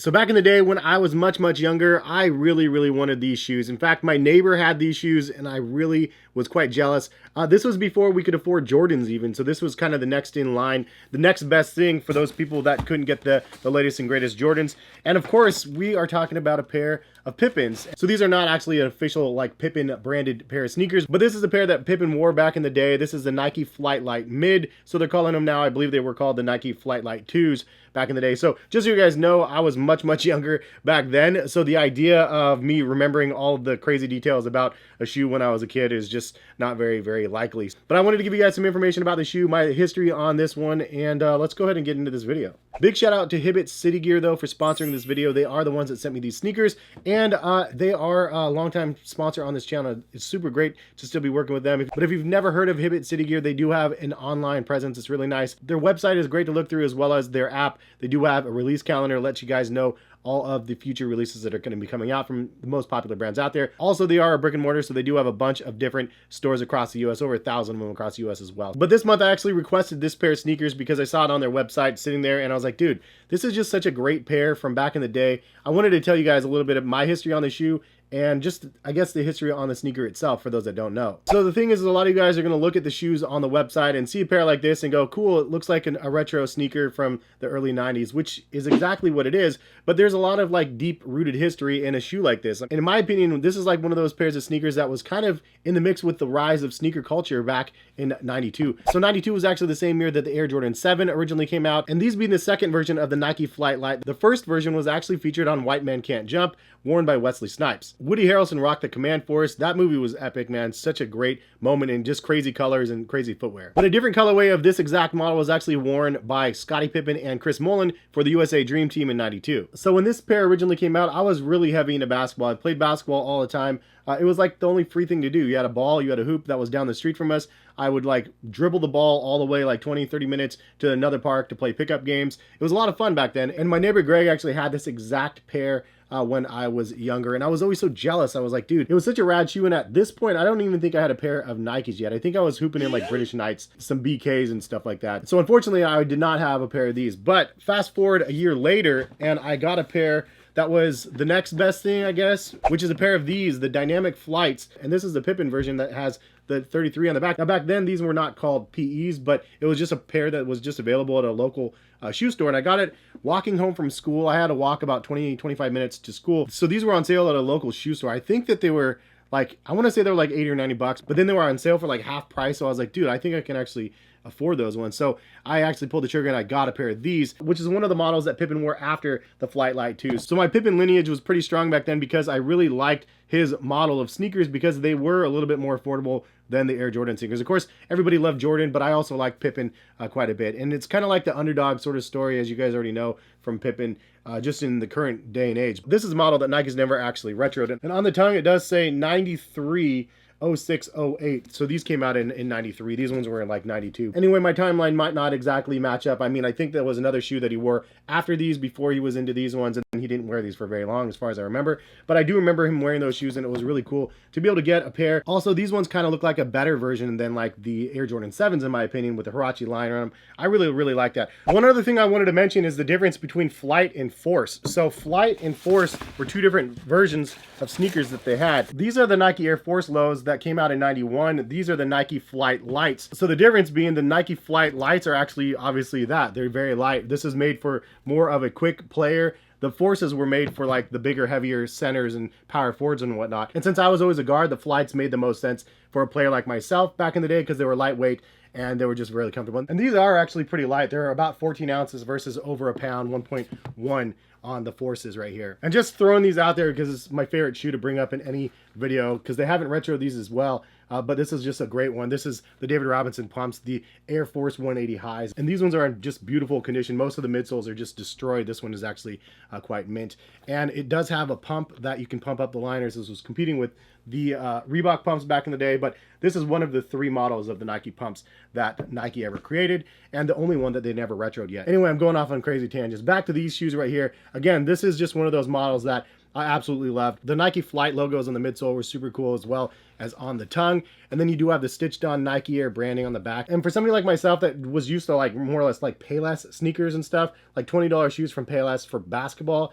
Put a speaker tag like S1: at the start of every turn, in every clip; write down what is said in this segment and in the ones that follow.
S1: So back in the day when I was much younger, I really wanted these shoes. In fact, my neighbor had these shoes and I really was quite jealous. This was before we could afford Jordans even, so this was kind of the next in line, the next best thing for those people that couldn't get the latest and greatest Jordans. And of course, we are talking about a pair of Pippins. So these are not actually an official like Pippin branded pair of sneakers, but this is a pair that Pippin wore back in the day. This is the Nike Flight Lite Mid, so they're calling them now, I believe they were called the Nike Flight Lite 2s back in the day. So just so you guys know, I was much younger back then, so the idea of me remembering all of the crazy details about a shoe when I was a kid is just not very likely. But I wanted to give you guys some information about the shoe, my history on this one, and let's go ahead and get into this video. Big shout out to Hibbett City Gear though for sponsoring this video. They are the ones that sent me these sneakers, and they are a longtime sponsor on this channel. It's super great to still be working with them. But if you've never heard of Hibbett City Gear, they do have an online presence. It's really nice. Their website is great to look through, as well as their app. They do have a release calendar, lets you guys know all of the future releases that are going to be coming out from the most popular brands out there. Also, they are a brick and mortar, so they do have a bunch of different stores across the US, over 1,000 of them across the US as well. But this month I actually requested this pair of sneakers because I saw it on their website sitting there, and I was like, dude, this is just such a great pair from back in the day. I wanted to tell you guys a little bit of my history on the shoe, and just, I guess, the history on the sneaker itself for those that don't know. So the thing is, a lot of you guys are going to look at the shoes on the website and see a pair like this and go, cool, it looks like a retro sneaker from the early 90s, which is exactly what it is. But there's a lot of like deep rooted history in a shoe like this. And in my opinion, this is like one of those pairs of sneakers that was kind of in the mix with the rise of sneaker culture back in 92. So 92 was actually the same year that the Air Jordan 7 originally came out, and these being the second version of the Nike Flight Lite. The first version was actually featured on White Man Can't Jump, worn by Wesley Snipes. Woody Harrelson rocked the Command Force. That movie was epic, man. Such a great moment, and just crazy colors and crazy footwear. But a different colorway of this exact model was actually worn by Scottie Pippen and Chris Mullin for the USA Dream Team in 92. So when this pair originally came out, I was really heavy into basketball. I played basketball all the time. It was like the only free thing to do. You had a ball, you had a hoop that was down the street from us. I would like dribble the ball all the way like 20-30 minutes to another park to play pickup games. It was a lot of fun back then. And my neighbor Greg actually had this exact pair when I was younger, and I was always so jealous. I was like, dude, it was such a rad shoe, and at this point I don't even think I had a pair of Nikes yet. I think I was hooping in like British Knights, some BKs and stuff like that. So unfortunately I did not have a pair of these. But fast forward a year later, and I got a pair that was the next best thing, I guess, which is a pair of these, the Dynamic Flights. And this is the Pippin version that has the 33 on the back. Now back then these were not called PEs, but it was just a pair that was just available at a local shoe store, and I got it walking home from school. I had to walk about 20-25 minutes to school. So these were on sale at a local shoe store. I think that they were like, I want to say they were like 80 or 90 bucks, but then they were on sale for like half price. So I was like, dude, I think I can actually afford those ones. So I actually pulled the trigger and I got a pair of these, which is one of the models that Pippin wore after the Flight Lite 2s. So my Pippin lineage was pretty strong back then because I really liked his model of sneakers because they were a little bit more affordable than the Air Jordan sneakers. Of course, everybody loved Jordan, but I also like Pippin quite a bit. And it's kind of like the underdog sort of story, as you guys already know from Pippin, just in the current day and age. This is a model that Nike's never actually retroed. And on the tongue, it does say 93 0608. So these came out in 93. These ones were in like 92. Anyway, my timeline might not exactly match up. I mean, I think there was another shoe that he wore after these before he was into these ones, and he didn't wear these for very long as far as I remember. But I do remember him wearing those shoes, and it was really cool to be able to get a pair. Also, these ones kind of look like a better version than like the Air Jordan 7s in my opinion, with the Huarache line on them. I really like that. One other thing I wanted to mention is the difference between Flight and Force. So Flight and Force were two different versions of sneakers that they had. These are the Nike Air Force lows that came out in 91. These are the Nike Flight Lights. So the difference being the Nike Flight Lights are actually obviously that. They're very light. This is made for more of a quick player. The Forces were made for like the bigger, heavier centers and power forwards and whatnot. And since I was always a guard, the Flights made the most sense for a player like myself back in the day because they were lightweight and they were just really comfortable. And these are actually pretty light. They're about 14 ounces versus over a pound, 1.1 on the Forces right here. And just throwing these out there because it's my favorite shoe to bring up in any video because they haven't retro these as well. But this is just a great one. This is the David Robinson pumps, the Air Force 180 highs. And these ones are in just beautiful condition. Most of the midsoles are just destroyed. This one is actually quite mint. And it does have a pump that you can pump up the liners. This was competing with the Reebok pumps back in the day, but this is one of the 3 models of the Nike pumps that Nike ever created, and the only one that they never retroed yet. Anyway, I'm going off on crazy tangents. Back to these shoes right here. Again, this is just one of those models that I absolutely loved. The Nike Flight logos on the midsole were super cool as well as on the tongue. And then you do have the stitched on Nike Air branding on the back. And for somebody like myself that was used to like more or less like Payless sneakers and stuff, like $20 shoes from Payless for basketball,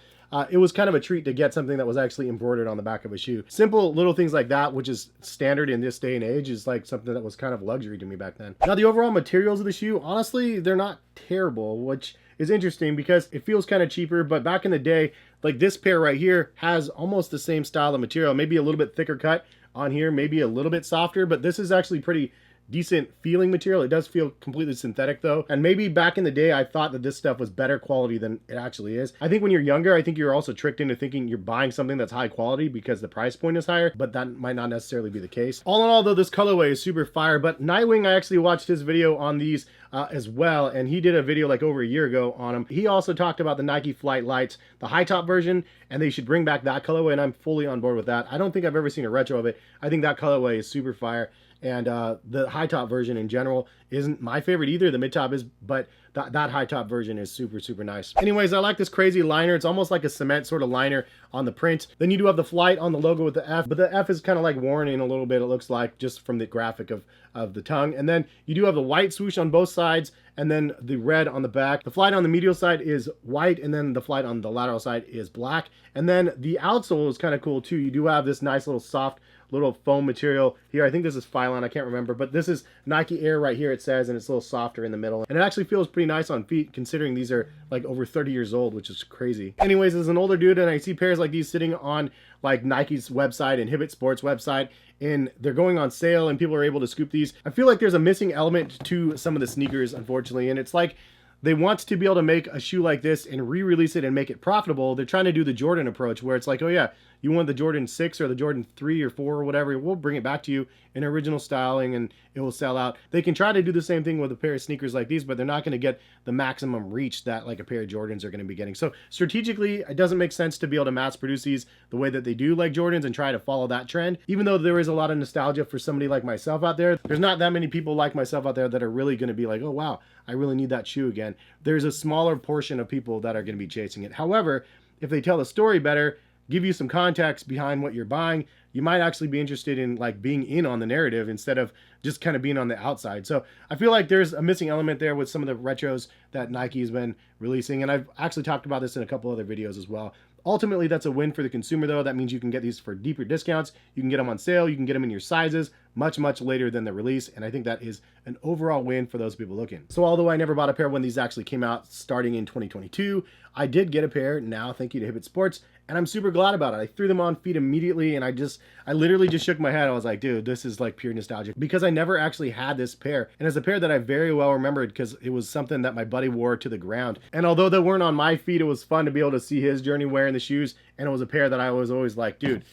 S1: it was kind of a treat to get something that was actually embroidered on the back of a shoe. Simple little things like that, which is standard in this day and age, is like something that was kind of luxury to me back then. Now, the overall materials of the shoe, honestly, they're not terrible, which is interesting because it feels kind of cheaper. But back in the day, like this pair right here has almost the same style of material, maybe a little bit thicker cut on here, maybe a little bit softer, but this is actually pretty decent feeling material. It does feel completely synthetic though, and maybe back in the day I thought that this stuff was better quality than it actually is. I think when you're younger, I think you're also tricked into thinking you're buying something that's high quality because the price point is higher, but that might not necessarily be the case. All in all though, this colorway is super fire. But Nightwing, I actually watched his video on these as well, and he did a video like over a year ago on them. He also talked about the Nike Flight Lites, the high top version, and they should bring back that colorway, and I'm fully on board with that. I don't think I've ever seen a retro of it. I think that colorway is super fire. And the high top version in general isn't my favorite either. The mid top is, but that high top version is super, super nice. Anyways, I like this crazy liner. It's almost like a cement sort of liner on the print. Then you do have the Flight on the logo with the F, but the F is kind of like worn in a little bit, it looks like, just from the graphic of the tongue. And then you do have the white swoosh on both sides, and then the red on the back. The Flight on the medial side is white, and then the Flight on the lateral side is black. And then the outsole is kind of cool too. You do have this nice little soft little foam material here. I think this is Phylon, I can't remember, but this is Nike Air right here, it says, and it's a little softer in the middle. And it actually feels pretty nice on feet considering these are like over 30 years old, which is crazy. Anyways, as an older dude, and I see pairs like these sitting on like Nike's website and Hibbett Sports website, and they're going on sale and people are able to scoop these. I feel like there's a missing element to some of the sneakers, unfortunately, and it's like they want to be able to make a shoe like this and re-release it and make it profitable. They're trying to do the Jordan approach where it's like, oh yeah, you want the Jordan 6 or the Jordan 3 or 4 or whatever, we'll bring it back to you in original styling and it will sell out. They can try to do the same thing with a pair of sneakers like these, but they're not going to get the maximum reach that like a pair of Jordans are going to be getting. So strategically, it doesn't make sense to be able to mass produce these the way that they do like Jordans and try to follow that trend. Even though there is a lot of nostalgia for somebody like myself out there, there's not that many people like myself out there that are really going to be like, oh wow, I really need that shoe again. There's a smaller portion of people that are going to be chasing it. However, if they tell the story better, give you some context behind what you're buying, you might actually be interested in like being in on the narrative instead of just kind of being on the outside. So I feel like there's a missing element there with some of the retros that Nike has been releasing. And I've actually talked about this in a couple other videos as well. Ultimately, that's a win for the consumer though. That means you can get these for deeper discounts. You can get them on sale. You can get them in your sizes much, much later than the release. And I think that is an overall win for those people looking. So although I never bought a pair when these actually came out starting in 2022, I did get a pair now, thank you to Hibbett Sports, and I'm super glad about it. I threw them on feet immediately, and I literally just shook my head. I was like, dude, this is like pure nostalgia, because I never actually had this pair. And it's a pair that I very well remembered because it was something that my buddy wore to the ground. And although they weren't on my feet, it was fun to be able to see his journey wearing the shoes. And it was a pair that I was always like, dude,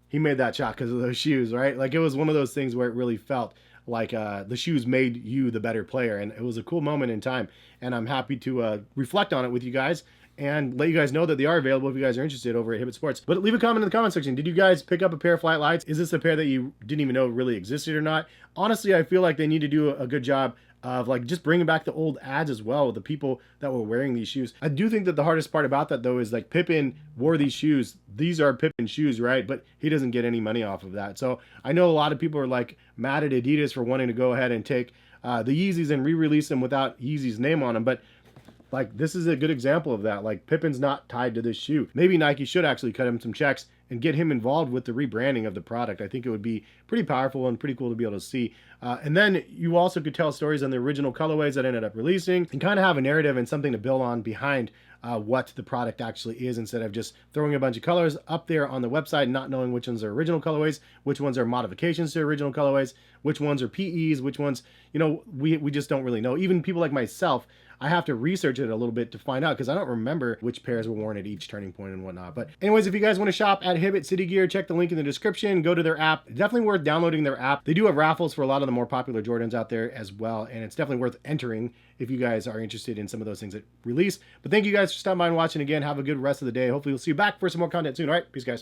S1: he made that shot because of those shoes, right? Like it was one of those things where it really felt like the shoes made you the better player. And it was a cool moment in time. And I'm happy to reflect on it with you guys and let you guys know that they are available if you guys are interested over at Hibbett Sports. But leave a comment in the comment section. Did you guys pick up a pair of Flight Lites? Is this a pair that you didn't even know really existed or not? Honestly, I feel like they need to do a good job of like just bringing back the old ads as well with the people that were wearing these shoes. I do think that the hardest part about that though is like Pippin wore these shoes. These are Pippin shoes, right? But he doesn't get any money off of that. So I know a lot of people are like mad at Adidas for wanting to go ahead and take the Yeezys and re-release them without Yeezy's name on them. But like this is a good example of that. Like Pippin's not tied to this shoe. Maybe Nike should actually cut him some checks and get him involved with the rebranding of the product. I think it would be pretty powerful and pretty cool to be able to see. And then you also could tell stories on the original colorways that ended up releasing and kind of have a narrative and something to build on behind what the product actually is, instead of just throwing a bunch of colors up there on the website, not knowing which ones are original colorways, which ones are modifications to original colorways, which ones are PEs, which ones, you know, we just don't really know. Even people like myself, I have to research it a little bit to find out because I don't remember which pairs were worn at each turning point and whatnot. But anyways, if you guys want to shop at Hibbett City Gear, check the link in the description. Go to their app. Definitely worth downloading their app. They do have raffles for a lot of the more popular Jordans out there as well, and it's definitely worth entering if you guys are interested in some of those things that release. But thank you guys for stopping by and watching again. Have a good rest of the day. Hopefully we'll see you back for some more content soon. All right, peace guys.